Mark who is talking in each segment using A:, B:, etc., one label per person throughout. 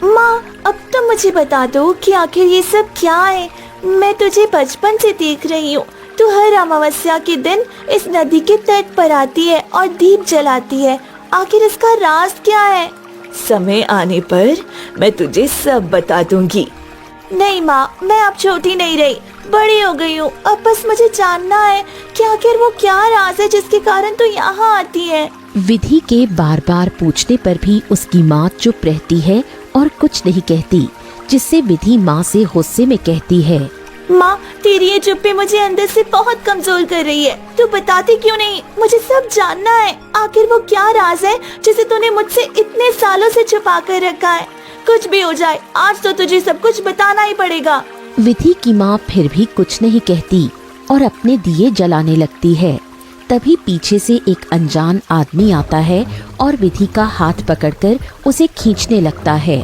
A: माँ, अब तो मुझे बता दो कि आखिर ये सब क्या है। मैं तुझे बचपन से देख रही हूँ, तू हर अमावस्या के दिन इस नदी के तट पर आती है और दीप जलाती है। आखिर इसका राज क्या है?
B: समय आने पर मैं तुझे सब बता दूंगी।
A: नहीं माँ, मैं अब छोटी नहीं रही, बड़ी हो गई हूँ। अब बस मुझे जानना है कि आखिर वो क्या राज है जिसके कारण तू यहाँ आती है।
C: विधि के बार बार पूछने पर भी उसकी माँ चुप रहती है और कुछ नहीं कहती, जिससे विधि माँ से गुस्से में कहती है,
A: माँ, तेरी ये चुप्पी मुझे अंदर से बहुत कमजोर कर रही है। तू बताती क्यों नहीं? मुझे सब जानना है। आखिर वो क्या राज है जिसे तूने मुझसे इतने सालों से छुपा कर रखा है? कुछ भी हो जाए, आज तो तुझे सब कुछ बताना ही पड़ेगा।
C: विधि की माँ फिर भी कुछ नहीं कहती और अपने दिए जलाने लगती है। तभी पीछे से एक अनजान आदमी आता है और विधि का हाथ पकड़कर उसे खींचने लगता है।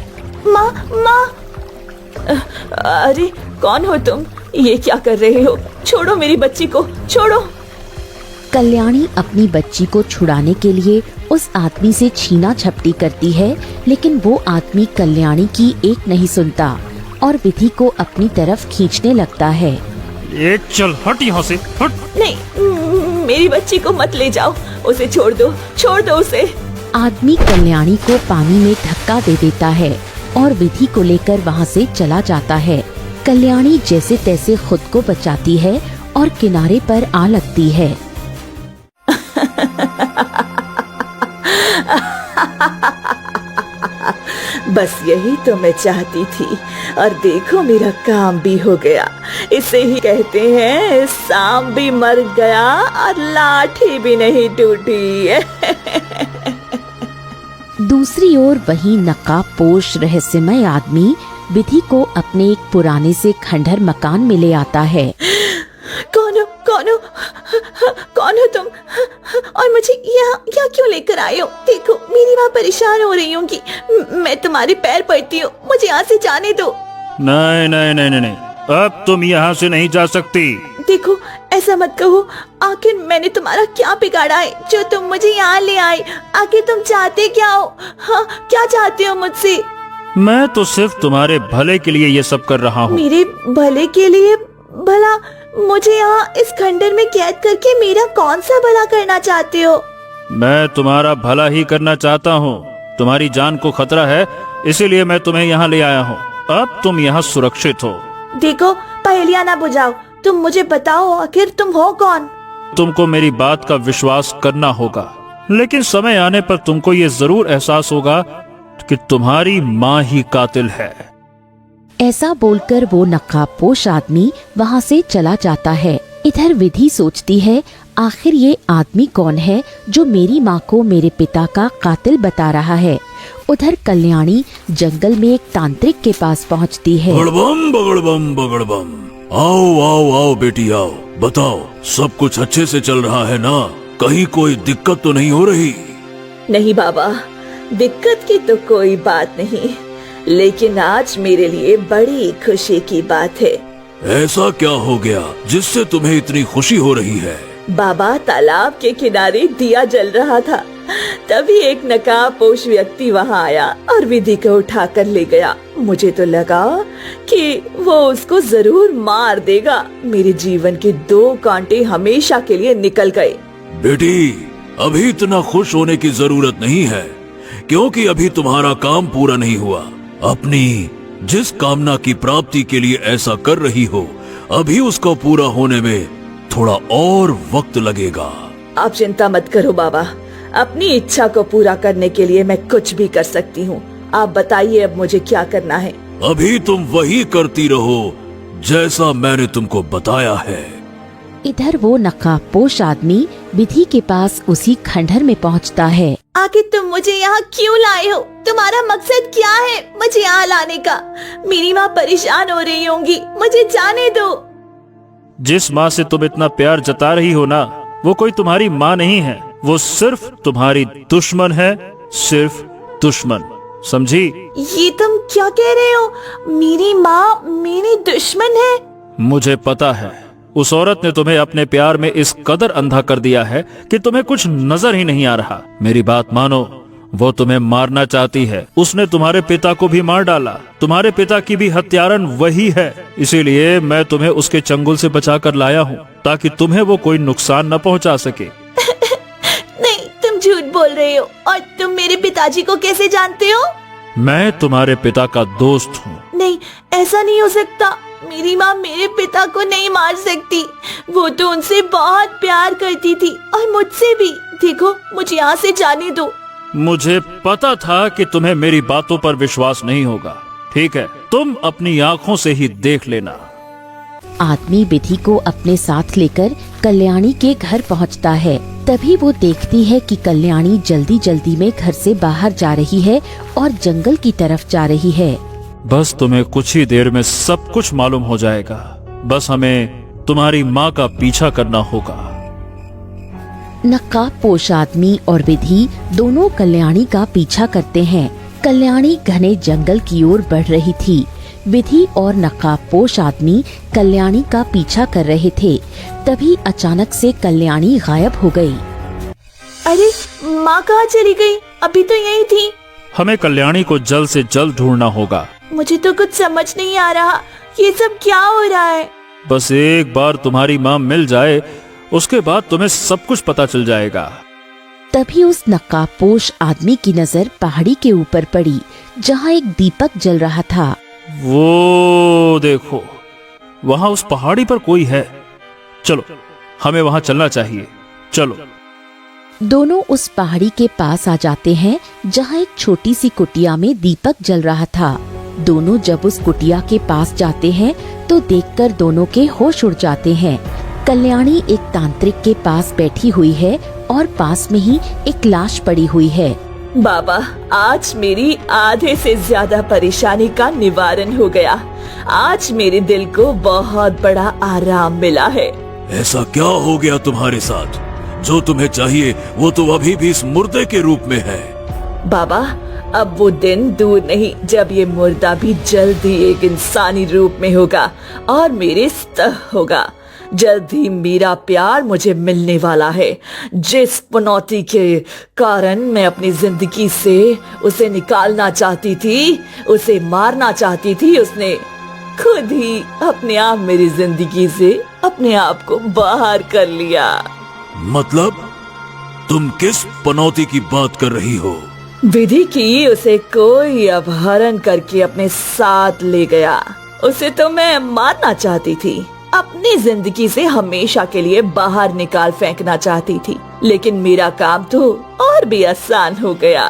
A: माँ, माँ!
B: अरे कौन हो तुम? ये क्या कर रहे हो? छोड़ो मेरी बच्ची को, छोड़ो।
C: कल्याणी अपनी बच्ची को छुड़ाने के लिए उस आदमी से छीना झपटी करती है, लेकिन वो आदमी कल्याणी की एक नहीं सुनता और विधि को अपनी तरफ खींचने लगता है।
D: ये चल हट यहाँ से, हट।
B: नहीं, मेरी बच्ची को मत ले जाओ, उसे छोड़ दो उसे।
C: आदमी कल्याणी को पानी में धक्का दे देता है और विधि को लेकर वहाँ से चला जाता है। कल्याणी जैसे तैसे खुद को बचाती है और किनारे पर आ लगती है।
B: बस यही तो मैं चाहती थी, और देखो मेरा काम भी हो गया। इसे ही कहते हैं सांप भी मर गया और लाठी भी नहीं टूटी।
C: दूसरी ओर वही नकाबपोश रहस्यमय आदमी विधि को अपने एक पुराने से खंडहर मकान में ले आता है।
B: कौन हो तुम? और मुझे यहाँ क्यों लेकर आए हो? देखो मेरी माँ परेशान हो रही होंगी। मैं तुम्हारे पैर पड़ती हूँ, मुझे यहाँ से जाने दो।
D: नहीं नहीं नहीं नहीं, अब तुम यहाँ से नहीं जा सकती।
B: देखो ऐसा मत कहो। आखिर मैंने तुम्हारा क्या बिगाड़ा है जो तुम मुझे यहाँ ले आए? आखिर तुम चाहते क्या हो? हाँ, क्या चाहते हो मुझसे?
D: मैं तो सिर्फ तुम्हारे भले के लिए ये सब कर रहा हूँ।
B: मेरे भले के लिए? भला मुझे यहाँ इस खंडर में कैद करके मेरा कौन सा भला करना चाहते हो?
D: मैं तुम्हारा भला ही करना चाहता हूँ। तुम्हारी जान को खतरा है, इसीलिए मैं तुम्हें यहाँ ले आया हूँ। अब तुम यहाँ सुरक्षित हो।
B: देखो पहेलियाँ ना बुझाओ, तुम मुझे बताओ आखिर तुम हो कौन?
D: तुमको मेरी बात का विश्वास करना होगा, लेकिन समय आने पर तुमको ये जरूर एहसास होगा कि तुम्हारी माँ ही कातिल है।
C: ऐसा बोलकर वो नकाबपोश आदमी वहाँ से चला जाता है। इधर विधि सोचती है, आखिर ये आदमी कौन है जो मेरी माँ को मेरे पिता का कातिल बता रहा है। उधर कल्याणी जंगल में एक तांत्रिक के पास पहुँचती है।
E: बगड़बम बगड़बम बगड़बम, आओ आओ आओ बेटी आओ, बताओ सब कुछ अच्छे से चल रहा है ना? कहीं कोई दिक्कत तो नहीं हो रही?
B: नहीं बाबा, दिक्कत की तो कोई बात नहीं, लेकिन आज मेरे लिए बड़ी खुशी की बात है।
E: ऐसा क्या हो गया जिससे तुम्हें इतनी खुशी हो रही है?
B: बाबा, तालाब के किनारे दिया जल रहा था, तभी एक नकाबपोश व्यक्ति वहाँ आया और विधि को उठा कर ले गया। मुझे तो लगा कि वो उसको जरूर मार देगा। मेरे जीवन के 2 कांटे हमेशा के लिए निकल गए।
E: बेटी, अभी इतना खुश होने की जरूरत नहीं है, क्योंकि अभी तुम्हारा काम पूरा नहीं हुआ। अपनी जिस कामना की प्राप्ति के लिए ऐसा कर रही हो, अभी उसको पूरा होने में थोड़ा और वक्त लगेगा।
B: आप चिंता मत करो बाबा, अपनी इच्छा को पूरा करने के लिए मैं कुछ भी कर सकती हूँ। आप बताइए अब मुझे क्या करना है?
E: अभी तुम वही करती रहो जैसा मैंने तुमको बताया है।
C: इधर वो नकाबपोश आदमी विधि के पास उसी खंडहर में पहुँचता है।
A: आखिर तुम मुझे यहाँ क्यों लाए हो? तुम्हारा मकसद क्या है मुझे यहाँ लाने का? मेरी माँ परेशान हो रही होंगी, मुझे जाने दो।
D: जिस माँ से तुम इतना प्यार जता रही हो ना, वो कोई तुम्हारी माँ नहीं है, वो सिर्फ तुम्हारी दुश्मन है, सिर्फ दुश्मन, समझी?
A: ये तुम क्या कह रहे हो? मेरी माँ मेरी दुश्मन है?
D: मुझे पता है, उस औरत ने तुम्हें अपने प्यार में इस कदर अंधा कर दिया है कि तुम्हें कुछ नजर ही नहीं आ रहा। मेरी बात मानो, वो तुम्हें मारना चाहती है। उसने तुम्हारे पिता को भी मार डाला। तुम्हारे पिता की भी हत्यारन वही है। इसीलिए मैं तुम्हें उसके चंगुल से बचाकर लाया हूँ, ताकि तुम्हें वो कोई नुकसान न पहुँचा सके।
A: नहीं, तुम झूठ बोल रहे हो। और तुम मेरे पिताजी को कैसे जानते हो?
D: मैं तुम्हारे पिता का दोस्त हूँ।
A: नहीं, ऐसा नहीं हो सकता। मेरी माँ मेरे पिता को नहीं मार सकती। वो तो उनसे बहुत प्यार करती थी, और मुझसे भी। देखो, मुझे यहाँ से जाने दो।
D: मुझे पता था कि तुम्हें मेरी बातों पर विश्वास नहीं होगा। ठीक है, तुम अपनी आंखों से ही देख लेना।
C: आदमी विधि को अपने साथ लेकर कल्याणी के घर पहुंचता है। तभी वो देखती है कि कल्याणी जल्दी जल्दी में घर से बाहर जा रही है और जंगल की तरफ जा रही है।
D: बस तुम्हें कुछ ही देर में सब कुछ मालूम हो जाएगा। बस हमें तुम्हारी माँ का पीछा करना होगा।
C: नकाबपोश आदमी और विधि दोनों कल्याणी का पीछा करते हैं। कल्याणी घने जंगल की ओर बढ़ रही थी। विधि और नकाबपोश आदमी कल्याणी का पीछा कर रहे थे। तभी अचानक से कल्याणी गायब हो गई।
A: अरे, माँ कहाँ चली गई? अभी तो यही थी।
D: हमें कल्याणी को जल्द से जल्द ढूंढना होगा।
A: मुझे तो कुछ समझ नहीं आ रहा। ये सब क्या हो रहा है?
D: बस एक बार तुम्हारी माँ मिल जाए, उसके बाद तुम्हें सब कुछ पता चल जाएगा।
C: तभी उस नकाबपोश आदमी की नजर पहाड़ी के ऊपर पड़ी, जहाँ एक दीपक जल रहा था।
D: वो देखो, वहाँ उस पहाड़ी पर कोई है। चलो, हमें वहाँ चलना चाहिए। चलो।
C: दोनों उस पहाड़ी के पास आ जाते हैं, जहाँ एक छोटी सी कुटिया में दीपक जल रहा था। दोनों जब उस कुटिया के पास जाते हैं तो देखकर दोनों के होश उड़ जाते हैं। कल्याणी एक तांत्रिक के पास बैठी हुई है और पास में ही एक लाश पड़ी हुई है।
B: बाबा, आज मेरी आधे से ज्यादा परेशानी का निवारण हो गया। आज मेरे दिल को बहुत बड़ा आराम मिला है।
E: ऐसा क्या हो गया तुम्हारे साथ? जो तुम्हें चाहिए वो तो अभी भी इस मुर्दे के रूप में है।
B: बाबा, अब वो दिन दूर नहीं जब ये मुर्दा भी जल्द ही एक इंसानी रूप में होगा और मेरे सतह होगा। जल्द ही मेरा प्यार मुझे मिलने वाला है। जिस पनौती के कारण मैं अपनी जिंदगी से उसे निकालना चाहती थी, उसे मारना चाहती थी, उसने खुद ही अपने आप मेरी जिंदगी से अपने आप को बाहर कर लिया।
E: मतलब तुम किस पनौती की बात कर रही हो?
B: विधि की उसे कोई अपहरण करके अपने साथ ले गया। उसे तो मैं मारना चाहती थी, अपनी जिंदगी से हमेशा के लिए बाहर निकाल फेंकना चाहती थी, लेकिन मेरा काम तो और भी आसान हो गया।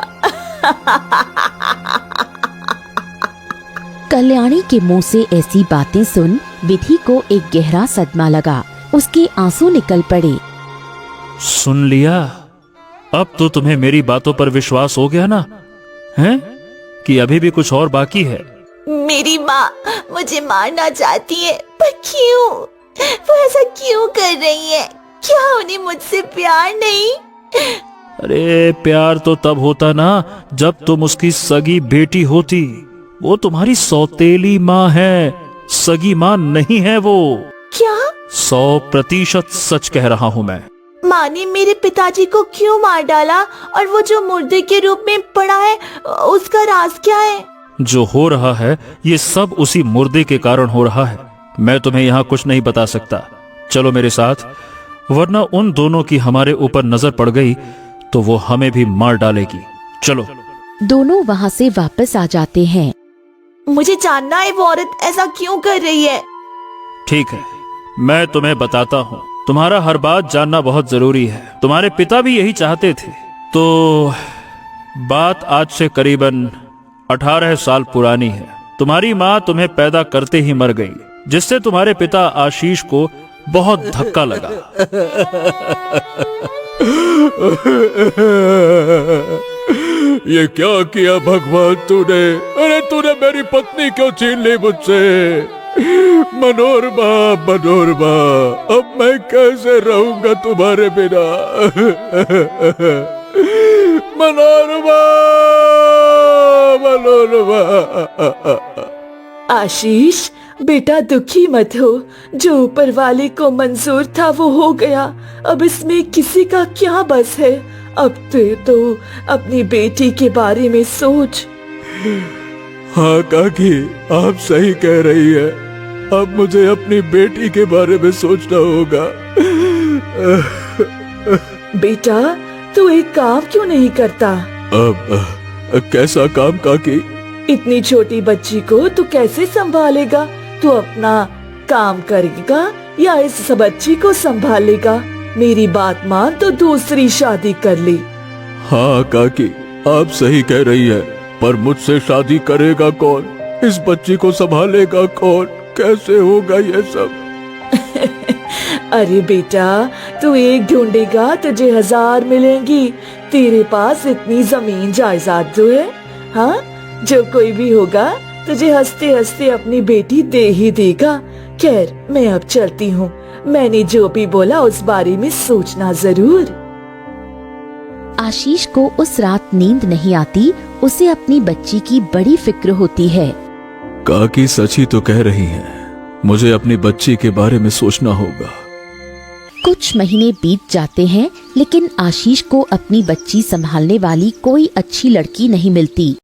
C: कल्याणी के मुंह से ऐसी बातें सुन विधि को एक गहरा सदमा लगा। उसके आंसू निकल पड़े।
D: सुन लिया? अब तो तुम्हें मेरी बातों पर विश्वास हो गया ना? हैं? कि अभी भी कुछ और बाकी है?
A: मेरी माँ मुझे मारना चाहती है, पर क्यों? वो ऐसा क्यों कर रही है? क्या उन्हें मुझसे प्यार नहीं?
D: अरे, प्यार तो तब होता ना जब तुम उसकी सगी बेटी होती। वो तुम्हारी सौतेली माँ है, सगी माँ नहीं है वो।
A: क्या?
D: 100% सच कह रहा हूँ मैं।
A: माँ ने मेरे पिताजी को क्यों मार डाला? और वो जो मुर्दे के रूप में पड़ा है, उसका राज क्या है?
D: जो हो रहा है ये सब उसी मुर्दे के कारण हो रहा है। मैं तुम्हें यहाँ कुछ नहीं बता सकता। चलो मेरे साथ, वरना उन दोनों की हमारे ऊपर नजर पड़ गई तो वो हमें भी मार डालेगी। चलो।
C: दोनों वहाँ से वापस आ जाते हैं।
A: मुझे जानना है वो औरत ऐसा क्यों कर रही है।
D: ठीक है, मैं तुम्हें बताता हूँ। तुम्हारा हर बात जानना बहुत जरूरी है। तुम्हारे पिता भी यही चाहते थे। तो बात आज से करीबन 18 साल पुरानी है। तुम्हारी माँ तुम्हें पैदा करते ही मर गई, जिससे तुम्हारे पिता आशीष को बहुत धक्का लगा।
E: ये क्या किया भगवान तूने? अरे तूने मेरी पत्नी क्यों छीन ली मुझसे? मनोरमा, मनोरमा, अब मैं कैसे रहूंगा तुम्हारे बिना? मनोरमा, मनोरमा।
B: आशीष, बेटा दुखी मत हो, जो ऊपर वाले को मंजूर था वो हो गया। अब इसमें किसी का क्या बस है। अब तो अपनी बेटी के बारे में सोच।
E: हाँ काकी, आप सही कह रही है। अब मुझे अपनी बेटी के बारे में सोचना होगा।
B: बेटा तू एक काम क्यों नहीं करता?
E: अब कैसा काम काकी?
B: इतनी छोटी बच्ची को तू कैसे संभालेगा? तू अपना काम करेगा या इस बच्ची को संभालेगा? मेरी बात मान तो दूसरी शादी कर ली।
E: हाँ काकी, आप सही कह रही है, पर मुझसे शादी करेगा कौन? इस बच्ची को संभालेगा कौन? कैसे होगा ये सब?
B: अरे बेटा, तू एक ढूंढेगा तुझे 1000 मिलेंगी। तेरे पास इतनी जमीन जायदाद तो है। हाँ, जो कोई भी होगा तुझे हंसते हंसते अपनी बेटी दे ही देगा। खैर मैं अब चलती हूँ। मैंने जो भी बोला उस बारे में सोचना जरूर।
C: आशीष को उस रात नींद नहीं आती। उसे अपनी बच्ची की बड़ी फिक्र होती है।
E: काकी सच ही तो कह रही हैं। मुझे अपनी बच्ची के बारे में सोचना होगा।
C: कुछ महीने बीत जाते हैं, लेकिन आशीष को अपनी बच्ची संभालने वाली कोई अच्छी लड़की नहीं मिलती।